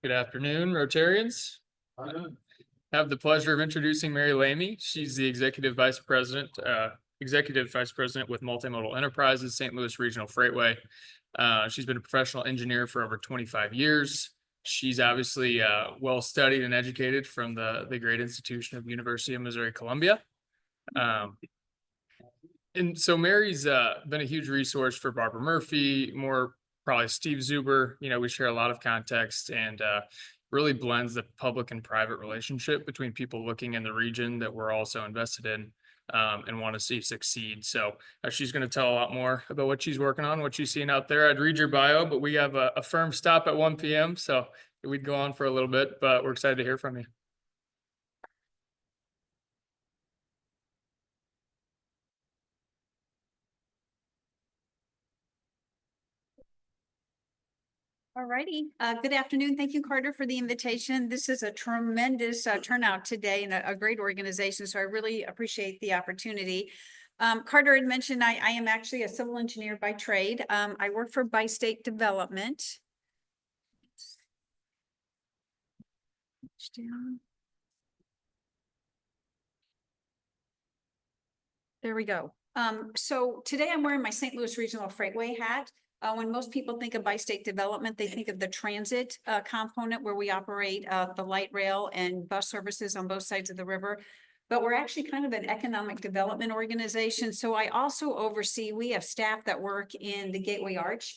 Good afternoon, Rotarians. I have the pleasure of introducing Mary Lamie. She's the Executive Vice President with Multimodal Enterprises, St. Louis Regional Freightway. She's been a professional engineer for over 25 years. She's obviously well studied and educated from the great institution of University of Missouri Columbia. And so Mary's been a huge resource for Barbara Murphy, more probably Steve Zuber. We share a lot of context and really blends the public and private relationship between people looking in the region that we're also invested in and want to see succeed. So she's going to tell a lot more about what she's working on, what she's seeing out there. I'd read your bio, but we have a firm stop at 1 p.m. So we'd go on for a little bit, but we're excited to hear from you. All righty. Good afternoon. Thank you, Carter, for the invitation. This is a tremendous turnout today and a great organization, so I really appreciate the opportunity. Carter had mentioned I am actually a civil engineer by trade. I work for Bi-State Development. There we go. So today I'm wearing my St. Louis Regional Freightway hat. When most people think of Bi-State Development, they think of the transit component where we operate the light rail and bus services on both sides of the river. But we're actually kind of an economic development organization. So I also oversee, we have staff that work in the Gateway Arch.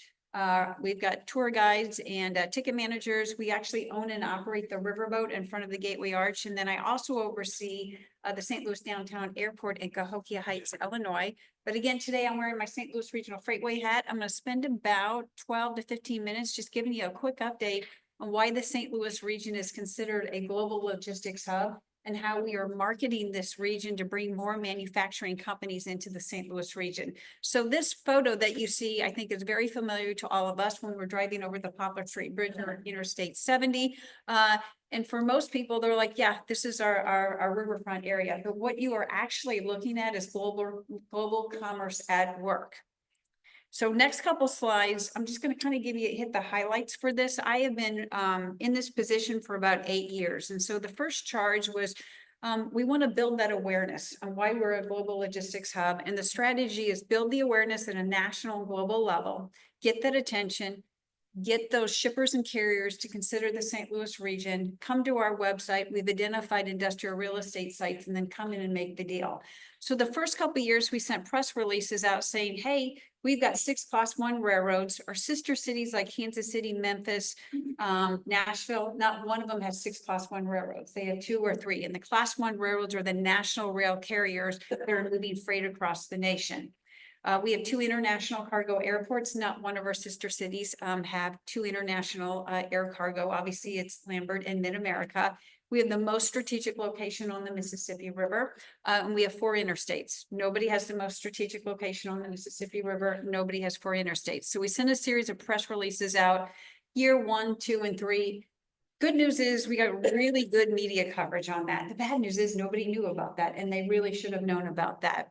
We've got tour guides and ticket managers. We actually own and operate the riverboat in front of the Gateway Arch. And then I also oversee the St. Louis Downtown Airport in Cahokia Heights, Illinois. But again, today I'm wearing my St. Louis Regional Freightway hat. I'm going to spend about 12 to 15 minutes just giving you a quick update on why the St. Louis region is considered a global logistics hub and how we are marketing this region to bring more manufacturing companies into the St. Louis region. So this photo that you see, I think is very familiar to all of us when we're driving over the Poplar Street Bridge or Interstate 70. And for most people, they're like, yeah, this is our riverfront area. But what you are actually looking at is global commerce at work. So next couple slides, I'm just going to kind of hit the highlights for this. I have been in this position for about 8 years. And so the first charge was we want to build that awareness on why we're a global logistics hub. And the strategy is build the awareness at a national and global level, get that attention, get those shippers and carriers to consider the St. Louis region, come to our website. We've identified industrial real estate sites and then come in and make the deal. So the first couple of years, we sent press releases out saying, hey, we've got 6 Class 1 railroads. Our sister cities like Kansas City, Memphis, Nashville, not one of them has 6 Class 1 railroads. They have 2 or 3. And the Class 1 railroads are the national rail carriers that are moving freight across the nation. We have 2 international cargo airports. Not one of our sister cities have 2 international air cargo. Obviously, it's Lambert and Mid-America. We have the most strategic location on the Mississippi River, and we have 4 interstates. Nobody has the most strategic location on the Mississippi River. Nobody has 4 interstates. So we sent a series of press releases out year 1, 2, and 3. Good news is we got really good media coverage on that. The bad news is nobody knew about that, and they really should have known about that.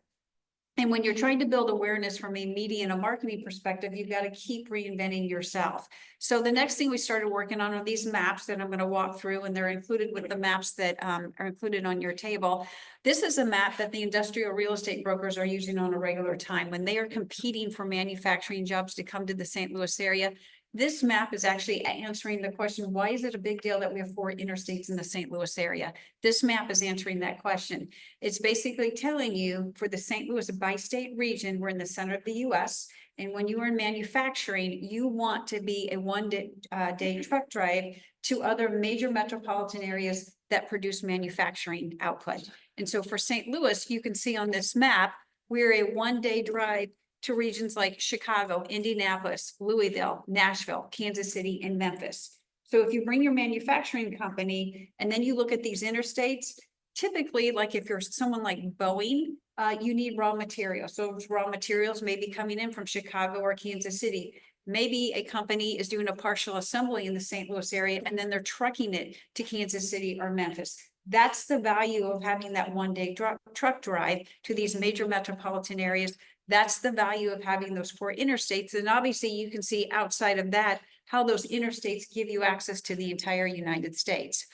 And when you're trying to build awareness from a media and a marketing perspective, you've got to keep reinventing yourself. So the next thing we started working on are these maps that I'm going to walk through, and they're included with the maps that are included on your table. This is a map that the industrial real estate brokers are using on a regular time when they are competing for manufacturing jobs to come to the St. Louis area. This map is actually answering the question, why is it a big deal that we have 4 interstates in the St. Louis area? This map is answering that question. It's basically telling you for the St. Louis bi-state region, we're in the center of the US. And when you are in manufacturing, you want to be a one-day truck drive to other major metropolitan areas that produce manufacturing output. And so for St. Louis, you can see on this map, we're a one-day drive to regions like Chicago, Indianapolis, Louisville, Nashville, Kansas City, and Memphis. So if you bring your manufacturing company and then you look at these interstates, typically, like if you're someone like Boeing, you need raw materials. So raw materials may be coming in from Chicago or Kansas City. Maybe a company is doing a partial assembly in the St. Louis area, and then they're trucking it to Kansas City or Memphis. That's the value of having that one-day truck drive to these major metropolitan areas. That's the value of having those 4 interstates. And obviously you can see outside of that, how those interstates give you access to the entire United States.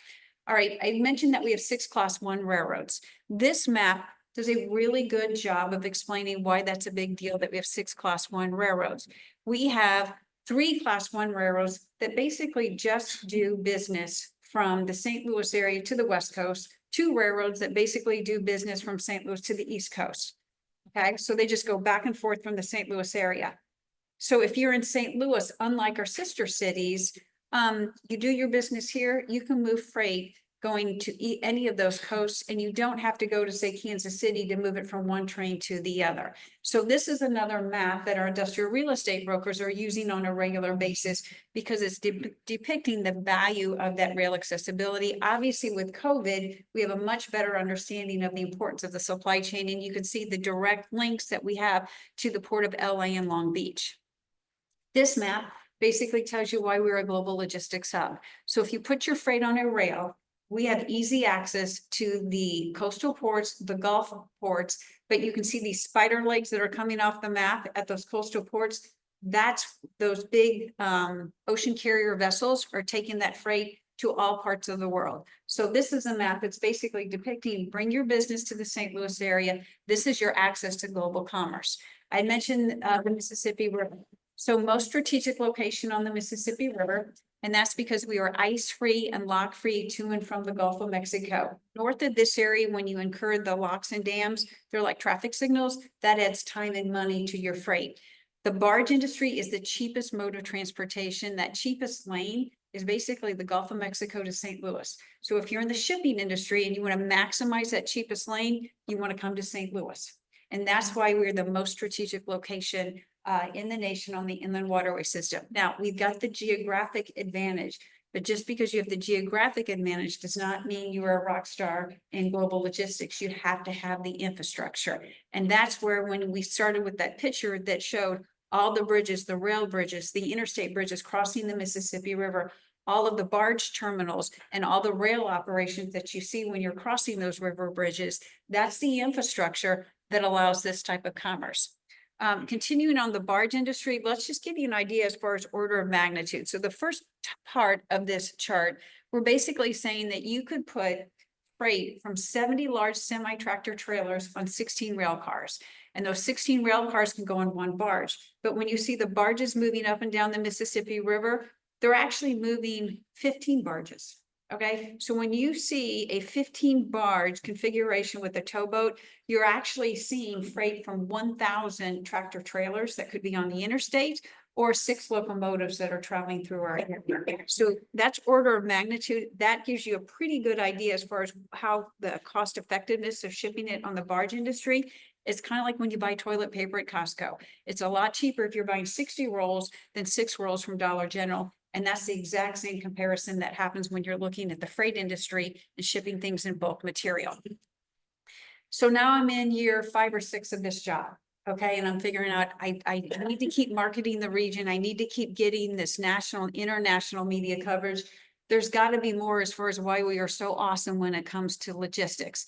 All right, I mentioned that we have 6 Class 1 railroads. This map does a really good job of explaining why that's a big deal that we have 6 Class 1 railroads. We have 3 Class 1 railroads that basically just do business from the St. Louis area to the West Coast, 2 railroads that basically do business from St. Louis to the East Coast. Okay, so they just go back and forth from the St. Louis area. So if you're in St. Louis, unlike our sister cities, you do your business here, you can move freight going to any of those coasts, and you don't have to go to, say, Kansas City to move it from one train to the other. So this is another map that our industrial real estate brokers are using on a regular basis because it's depicting the value of that rail accessibility. Obviously, with COVID, we have a much better understanding of the importance of the supply chain, and you can see the direct links that we have to the Port of LA and Long Beach. This map basically tells you why we're a global logistics hub. So if you put your freight on a rail, we have easy access to the coastal ports, the Gulf ports, but you can see these spider legs that are coming off the map at those coastal ports. That's those big ocean carrier vessels are taking that freight to all parts of the world. So this is a map that's basically depicting, bring your business to the St. Louis area. This is your access to global commerce. I mentioned the Mississippi River. So most strategic location on the Mississippi River, and that's because we are ice-free and lock-free to and from the Gulf of Mexico. North of this area, when you incur the locks and dams, they're like traffic signals, that adds time and money to your freight. The barge industry is the cheapest mode of transportation. That cheapest lane is basically the Gulf of Mexico to St. Louis. So if you're in the shipping industry and you want to maximize that cheapest lane, you want to come to St. Louis. And that's why we're the most strategic location in the nation on the inland waterway system. Now, we've got the geographic advantage, but just because you have the geographic advantage does not mean you are a rock star in global logistics. You have to have the infrastructure. And that's where, when we started with that picture that showed all the bridges, the rail bridges, the interstate bridges crossing the Mississippi River, all of the barge terminals and all the rail operations that you see when you're crossing those river bridges, that's the infrastructure that allows this type of commerce. Continuing on the barge industry, let's just give you an idea as far as order of magnitude. So the first part of this chart, we're basically saying that you could put freight from 70 large semi-tractor trailers on 16 rail cars. And those 16 rail cars can go on one barge. But when you see the barges moving up and down the Mississippi River, they're actually moving 15 barges. Okay, so when you see a 15 barge configuration with a towboat, you're actually seeing freight from 1,000 tractor trailers that could be on the interstate, or 6 locomotives that are traveling through our area. So that's order of magnitude. That gives you a pretty good idea as far as how the cost effectiveness of shipping it on the barge industry. It's kind of like when you buy toilet paper at Costco. It's a lot cheaper if you're buying 60 rolls than 6 rolls from Dollar General. And that's the exact same comparison that happens when you're looking at the freight industry and shipping things in bulk material. So now I'm in year 5 or 6 of this job. Okay, and I'm figuring out I need to keep marketing the region. I need to keep getting this national and international media coverage. There's got to be more as far as why we are so awesome when it comes to logistics.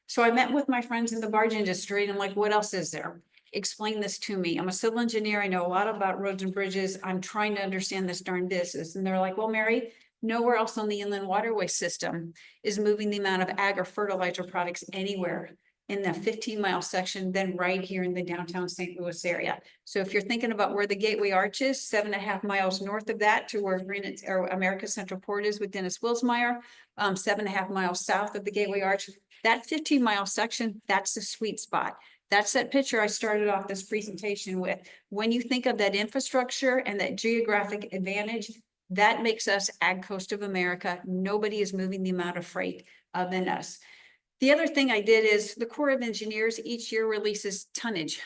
So I met with my friends in the barge industry and I'm like, what else is there? Explain this to me. I'm a civil engineer. I know a lot about roads and bridges. I'm trying to understand this darn business. And they're like, well, Mary, nowhere else on the inland waterway system is moving the amount of ag or fertilizer products anywhere in the 15-mile section than right here in the downtown St. Louis area. So if you're thinking about where the Gateway Arch is, 7.5 miles north of that to where Greenwich or America's Central Port is with Dennis Wilsmeyer, 7.5 miles south of the Gateway Arch, that 15-mile section, that's the sweet spot. That's that picture I started off this presentation with. When you think of that infrastructure and that geographic advantage, that makes us Ag Coast of America. Nobody is moving the amount of freight than us. The other thing I did is the Corps of Engineers each year releases tonnage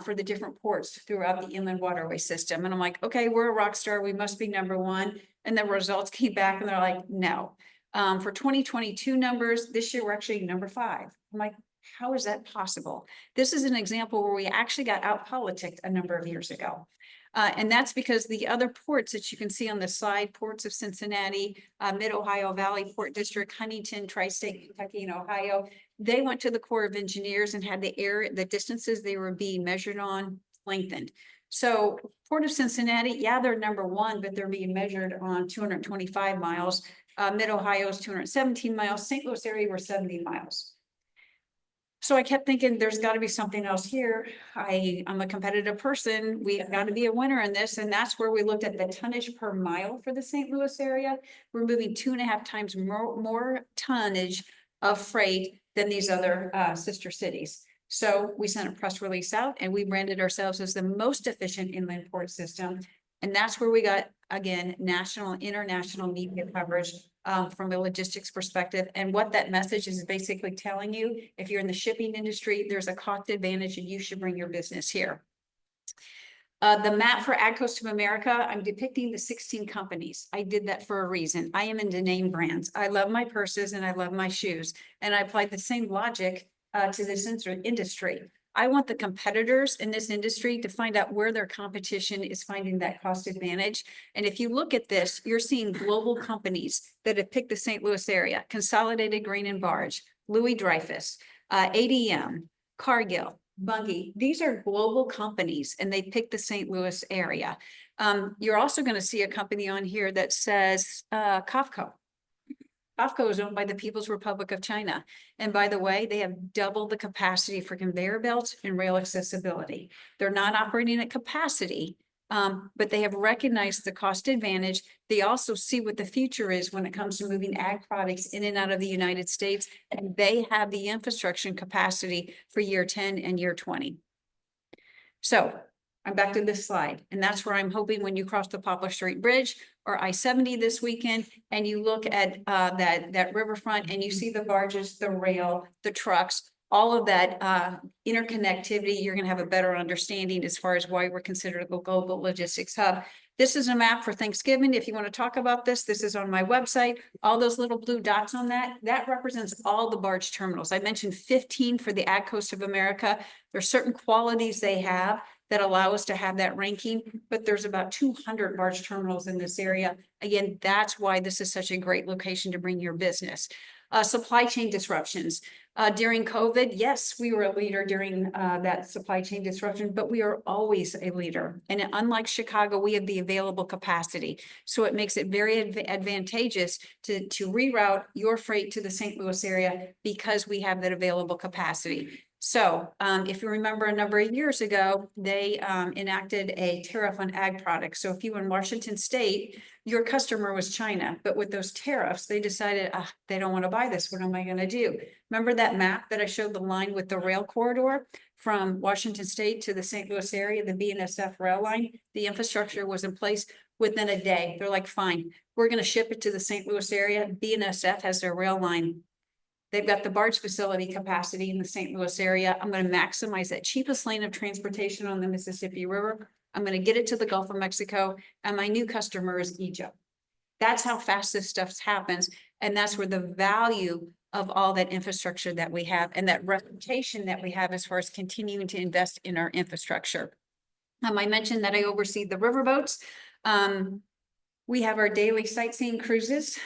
for the different ports throughout the inland waterway system. And I'm like, okay, we're a rock star. We must be #1. And the results came back and they're like, no. For 2022 numbers, this year we're actually #5. I'm like, how is that possible? This is an example where we actually got out-politicked a number of years ago. And that's because the other ports that you can see on the side, ports of Cincinnati, Mid-Ohio Valley Port District, Huntington, Tri-State, Kentucky, and Ohio, They went to the Corps of Engineers and had the distances they were being measured on lengthened. So Port of Cincinnati, yeah, they're number one, but they're being measured on 225 miles. Mid-Ohio is 217 miles. St. Louis area were 70 miles. So I kept thinking there's got to be something else here. I'm a competitive person. We've got to be a winner in this. And that's where we looked at the tonnage per mile for the St. Louis area. We're moving 2.5 times more tonnage of freight than these other sister cities. So we sent a press release out and we branded ourselves as the most efficient inland port system. And that's where we got, again, national and international media coverage from a logistics perspective. And what that message is basically telling you, if you're in the shipping industry, there's a cost advantage and you should bring your business here. The map for Ag Coast of America, I'm depicting the 16 companies. I did that for a reason. I am into name brands. I love my purses and I love my shoes. And I applied the same logic to this industry. I want the competitors in this industry to find out where their competition is finding that cost advantage. And if you look at this, you're seeing global companies that have picked the St. Louis area: Consolidated Grain and Barge, Louis Dreyfus, ADM, Cargill, Bunge. These are global companies and they picked the St. Louis area. You're also going to see a company on here that says COFCO. COFCO is owned by the People's Republic of China. And by the way, they have doubled the capacity for conveyor belts and rail accessibility. They're not operating at capacity, but they have recognized the cost advantage. They also see what the future is when it comes to moving ag products in and out of the United States. And they have the infrastructure and capacity for year 10 and year 20. So I'm back to this slide, and that's where I'm hoping when you cross the Poplar Street Bridge or I-70 this weekend, and you look at that riverfront and you see the barges, the rail, the trucks, all of that interconnectivity, you're going to have a better understanding as far as why we're considered a global logistics hub. This is a map for Thanksgiving. If you want to talk about this, this is on my website. All those little blue dots on that represents all the barge terminals. I mentioned 15 for the Ag Coast of America. There's certain qualities they have that allow us to have that ranking, but there's about 200 barge terminals in this area. Again, that's why this is such a great location to bring your business. Supply chain disruptions. During COVID, yes, we were a leader during that supply chain disruption, but we are always a leader. And unlike Chicago, we have the available capacity. So it makes it very advantageous to reroute your freight to the St. Louis area because we have that available capacity. So if you remember a number of years ago, they enacted a tariff on ag products. So if you were in Washington State, your customer was China, but with those tariffs, they decided they don't want to buy this. What am I going to do? Remember that map that I showed, the line with the rail corridor from Washington State to the St. Louis area, the BNSF rail line? The infrastructure was in place within a day. They're like, fine, we're going to ship it to the St. Louis area. BNSF has their rail line. They've got the barge facility capacity in the St. Louis area. I'm going to maximize that cheapest lane of transportation on the Mississippi River. I'm going to get it to the Gulf of Mexico, and my new customer is Egypt. That's how fast this stuff happens. And that's where the value of all that infrastructure that we have and that reputation that we have as far as continuing to invest in our infrastructure. I mentioned that I oversee the riverboats. We have our daily sightseeing cruises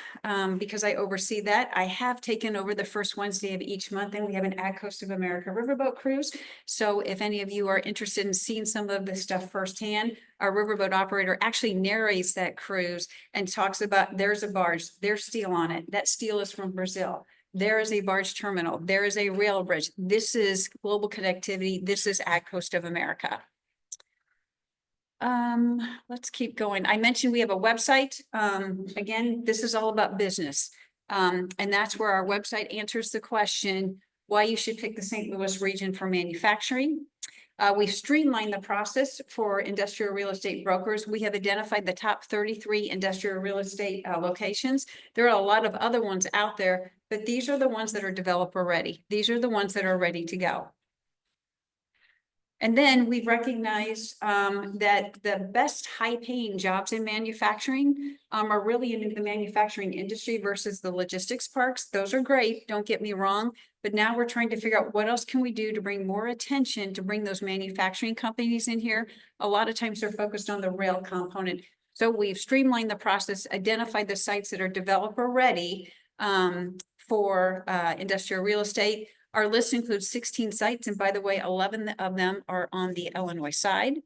because I oversee that. I have taken over the first Wednesday of each month, and we have an Ag Coast of America riverboat cruise. So if any of you are interested in seeing some of this stuff firsthand, our riverboat operator actually narrates that cruise and talks about there's a barge, there's steel on it. That steel is from Brazil. There is a barge terminal. There is a rail bridge. This is global connectivity. This is Ag Coast of America. Let's keep going. I mentioned we have a website. Again, this is all about business. And that's where our website answers the question why you should pick the St. Louis region for manufacturing. We've streamlined the process for industrial real estate brokers. We have identified the top 33 industrial real estate locations. There are a lot of other ones out there, but these are the ones that are developer ready. These are the ones that are ready to go. And then we've recognized that the best high-paying jobs in manufacturing are really in the manufacturing industry versus the logistics parks. Those are great, don't get me wrong, but now we're trying to figure out what else can we do to bring more attention to bring those manufacturing companies in here. A lot of times they're focused on the rail component. So we've streamlined the process, identified the sites that are developer ready for industrial real estate. Our list includes 16 sites, and by the way, 11 of them are on the Illinois side.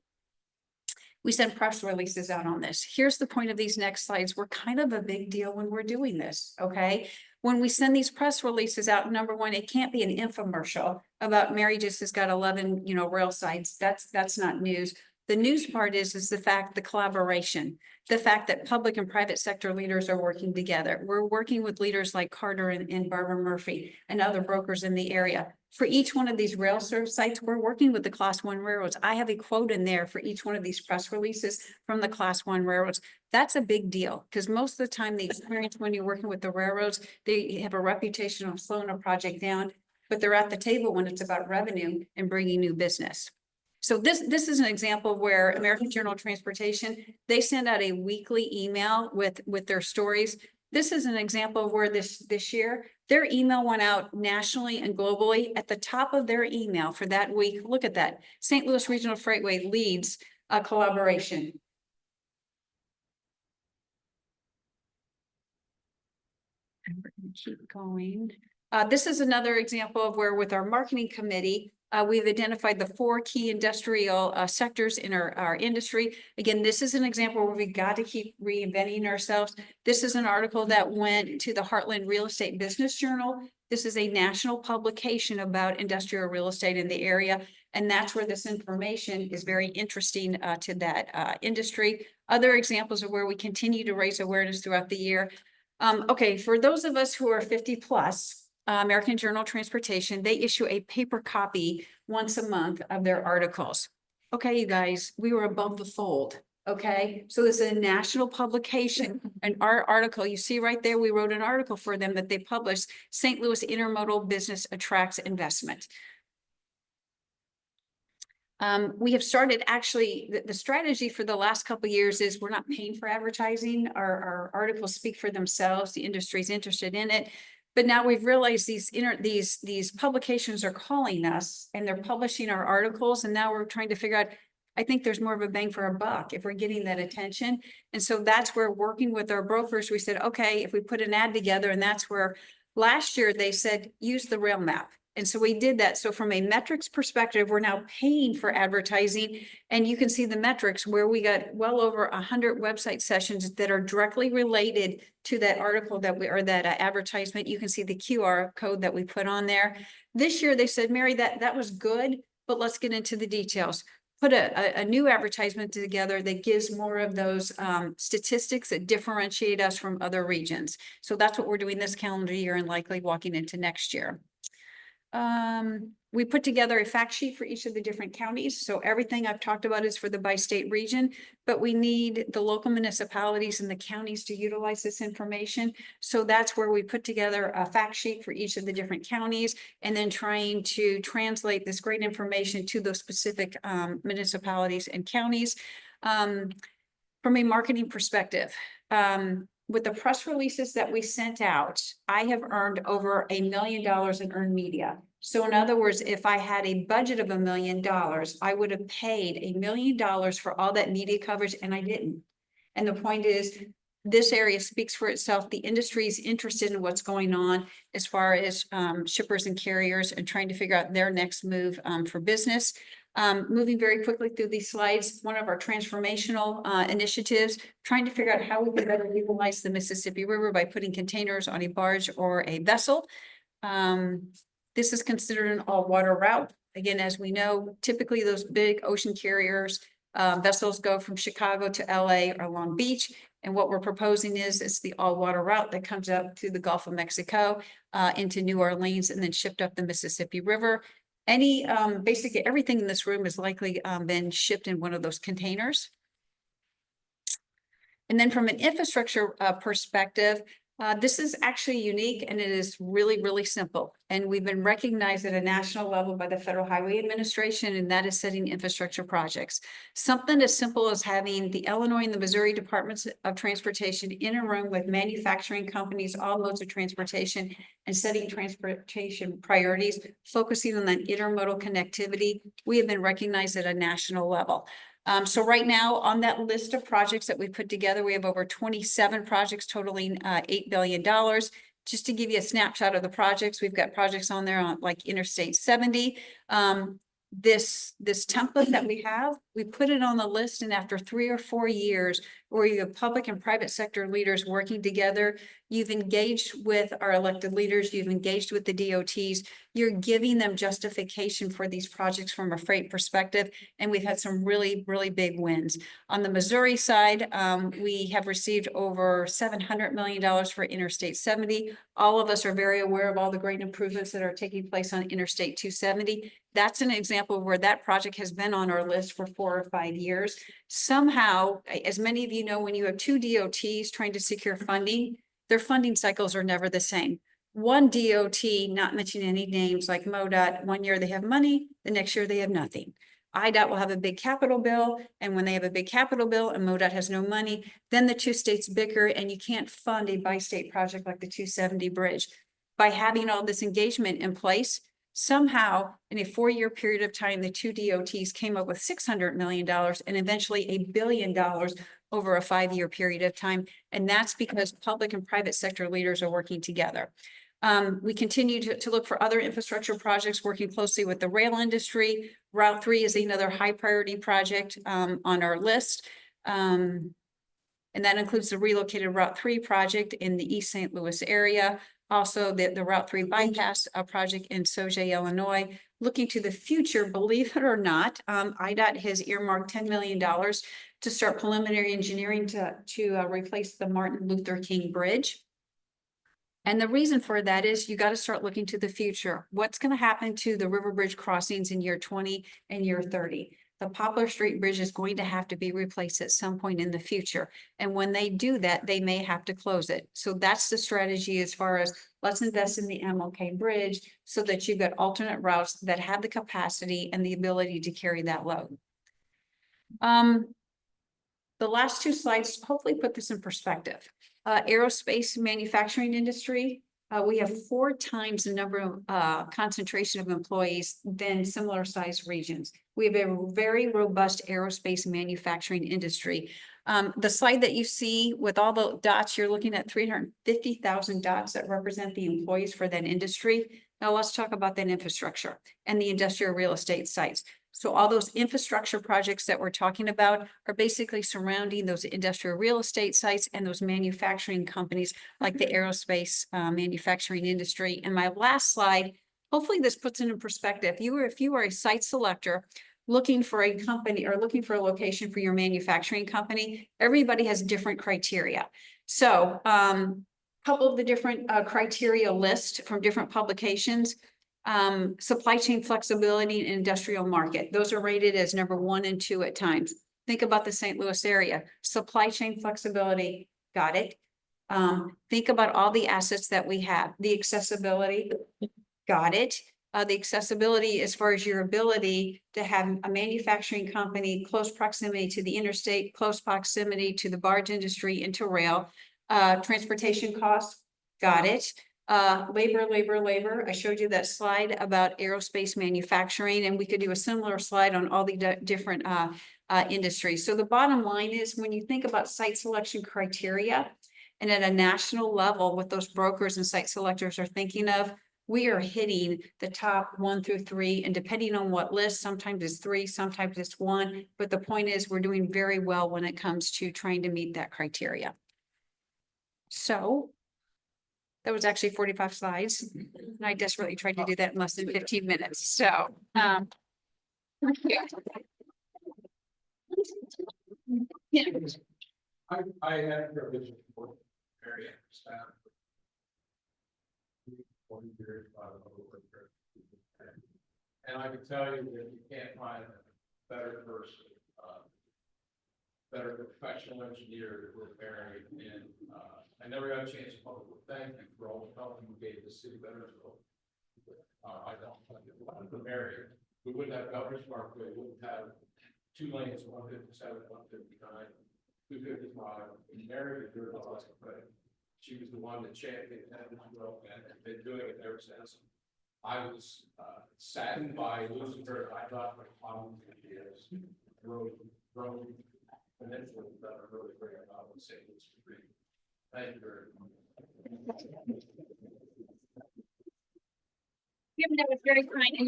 We send press releases out on this. Here's the point of these next slides. We're kind of a big deal when we're doing this, okay? When we send these press releases out, number one, it can't be an infomercial about Mary just has got 11, rail sites. That's not news. The news part is the fact, the collaboration, the fact that public and private sector leaders are working together. We're working with leaders like Carter and Barbara Murphy and other brokers in the area. For each one of these rail serve sites, we're working with the Class 1 railroads. I have a quote in there for each one of these press releases from the Class 1 railroads. That's a big deal because most of the time the experience when you're working with the railroads, they have a reputation of slowing a project down, but they're at the table when it's about revenue and bringing new business. So this is an example where American Journal of Transportation, they send out a weekly email with their stories. This is an example of where this year, their email went out nationally and globally. At the top of their email for that week, look at that. St. Louis Regional Freightway leads a collaboration. And we're going to keep going. This is another example of where with our marketing committee, we've identified the 4 key industrial sectors in our industry. Again, this is an example where we've got to keep reinventing ourselves. This is an article that went to the Heartland Real Estate Business Journal. This is a national publication about industrial real estate in the area. And that's where this information is very interesting to that industry. Other examples of where we continue to raise awareness throughout the year. Okay, for those of us who are 50 plus, American Journal of Transportation, they issue a paper copy once a month of their articles. Okay, you guys, we were above the fold. Okay, so this is a national publication, and our article, you see right there, we wrote an article for them that they published, St. Louis Intermodal Business Attracts Investment. We have started actually, the strategy for the last couple of years is we're not paying for advertising. Our articles speak for themselves. The industry is interested in it. But now we've realized these publications are calling us and they're publishing our articles. And now we're trying to figure out, I think there's more of a bang for our buck if we're getting that attention. And so that's where working with our brokers, we said, okay, if we put an ad together, and that's where last year they said, use the rail map. And so we did that. So from a metrics perspective, we're now paying for advertising, and you can see the metrics where we got well over 100 website sessions that are directly related to that article that we, or that advertisement. You can see the QR code that we put on there. This year they said, Mary, that was good, but let's get into the details. Put a new advertisement together that gives more of those statistics that differentiate us from other regions. So that's what we're doing this calendar year and likely walking into next year. We put together a fact sheet for each of the different counties. So everything I've talked about is for the bi-state region, but we need the local municipalities and the counties to utilize this information. So that's where we put together a fact sheet for each of the different counties, and then trying to translate this great information to those specific municipalities and counties. From a marketing perspective, with the press releases that we sent out, I have earned over $1 million in earned media. So in other words, if I had a budget of $1 million, I would have paid $1 million for all that media coverage, and I didn't. And the point is, this area speaks for itself. The industry is interested in what's going on as far as shippers and carriers and trying to figure out their next move for business. Moving very quickly through these slides, one of our transformational initiatives, trying to figure out how we can better utilize the Mississippi River by putting containers on a barge or a vessel. This is considered an all-water route. Again, as we know, typically those big ocean carriers, vessels go from Chicago to LA or Long Beach. And what we're proposing is it's the all-water route that comes up through the Gulf of Mexico into New Orleans and then shipped up the Mississippi River. Basically everything in this room has likely been shipped in one of those containers. And then from an infrastructure perspective, this is actually unique, and it is really, really simple. And we've been recognized at a national level by the Federal Highway Administration, and that is setting infrastructure projects. Something as simple as having the Illinois and the Missouri Departments of Transportation in a room with manufacturing companies, all modes of transportation, and setting transportation priorities, focusing on that intermodal connectivity. We have been recognized at a national level. So right now on that list of projects that we put together, we have over 27 projects totaling $8 billion. just to give you a snapshot of the projects, we've got projects on there on like Interstate 70. This template that we have, we put it on the list, and after 3 or 4 years where you have public and private sector leaders working together, you've engaged with our elected leaders, you've engaged with the DOTs, you're giving them justification for these projects from a freight perspective, and we've had some really, really big wins. On the Missouri side, we have received over $700 million for Interstate 70. All of us are very aware of all the great improvements that are taking place on Interstate 270. That's an example where that project has been on our list for 4 or 5 years. Somehow, as many of you know, when you have 2 DOTs trying to secure funding, their funding cycles are never the same. One DOT, not mentioning any names like MoDOT, one year they have money, the next year they have nothing. IDOT will have a big capital bill, and when they have a big capital bill and MoDOT has no money, then the 2 states bicker and you can't fund a bi-state project like the 270 bridge. By having all this engagement in place, somehow in a 4-year period of time, the 2 DOTs came up with $600 million and eventually $1 billion over a 5-year period of time. And that's because public and private sector leaders are working together. We continue to look for other infrastructure projects, working closely with the rail industry. Route 3 is another high priority project on our list. And that includes the relocated Route 3 project in the East St. Louis area. Also, the Route 3 bypass project in Sauget, Illinois. Looking to the future, believe it or not, IDOT has earmarked $10 million to start preliminary engineering to replace the Martin Luther King Bridge. And the reason for that is you got to start looking to the future. What's going to happen to the river bridge crossings in year 20 and year 30? The Poplar Street Bridge is going to have to be replaced at some point in the future. And when they do that, they may have to close it. So that's the strategy as far as let's invest in the MLK Bridge so that you've got alternate routes that have the capacity and the ability to carry that load. The last 2 slides hopefully put this in perspective. Aerospace manufacturing industry, we have 4 times the number of concentration of employees than similar sized regions. We have a very robust aerospace manufacturing industry. The slide that you see with all the dots, you're looking at 350,000 dots that represent the employees for that industry. Now let's talk about that infrastructure and the industrial real estate sites. So all those infrastructure projects that we're talking about are basically surrounding those industrial real estate sites and those manufacturing companies like the aerospace manufacturing industry. And my last slide, hopefully this puts it in perspective. If you are a site selector looking for a company or looking for a location for your manufacturing company, everybody has different criteria. So couple of the different criteria list from different publications. Supply chain flexibility and industrial market. Those are rated as number 1 and 2 at times. Think about the St. Louis area. Supply chain flexibility, got it. Think about all the assets that we have. The accessibility, got it. The accessibility as far as your ability to have a manufacturing company, close proximity to the interstate, close proximity to the barge industry and to rail. Transportation costs, got it. Labor. I showed you that slide about aerospace manufacturing, and we could do a similar slide on all the different industries. So the bottom line is when you think about site selection criteria and at a national level, what those brokers and site selectors are thinking of, we are hitting the top 1 through 3, and depending on what list, sometimes it's 3, sometimes it's 1. But the point is we're doing very well when it comes to trying to meet that criteria. So that was actually 45 slides. And I desperately tried to do that in less than 15 minutes. So, yeah. I had a privilege of very staff. 40 years, and I can tell you that you can't find a better person, better professional engineer to Barry. And I never got a chance to publicly thank you for all the help you gave the city of Edwardsville. I don't for Barry. We wouldn't have Governor's Parkway, we wouldn't have 2 lanes, 157, 159, 250 miles. And Mary did a lot of credit. She was the one that championed Edwardsville and been doing it ever since. I was saddened by losing her. I thought my mom is growing exponentially, that are really great about the St. Louis degree. Thank you very much. Yeah, that was very kind, and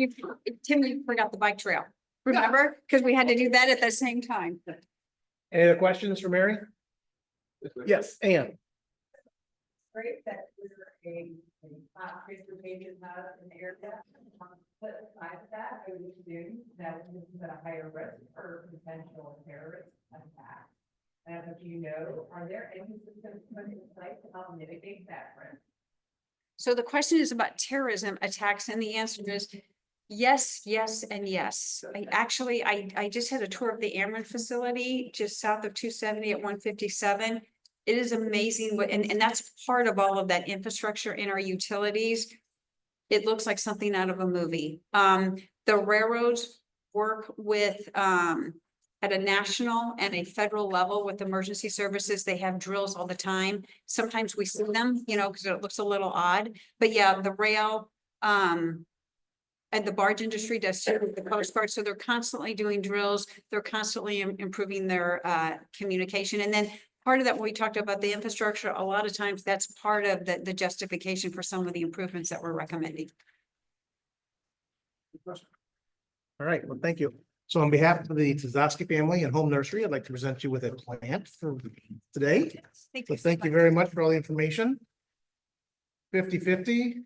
Tim, you forgot the bike trail, remember? Because we had to do that at the same time. Any other questions for Mary? Yes, Ann. Great that we're a transportation hub in the area. But aside that, I would assume that this is at a higher risk for potential terrorist attack. And if you know, are there any systems put in place to help mitigate that risk? So the question is about terrorism attacks, and the answer is yes, yes, and yes. I just had a tour of the Ameren facility just south of 270 at 157. It is amazing what, and that's part of all of that infrastructure in our utilities. It looks like something out of a movie. The railroads work with, at a national and a federal level with emergency services. They have drills all the time. Sometimes we see them, you know, because it looks a little odd, but yeah, the rail, and the barge industry does too with the Coast Guard. So they're constantly doing drills. They're constantly improving their communication. And then part of that, when we talked about the infrastructure, a lot of times that's part of the justification for some of the improvements that we're recommending. All right, well, thank you. So on behalf of the Tzatziki family and home nursery, I'd like to present you with a plant for today. So thank you very much for all the information. 50-50,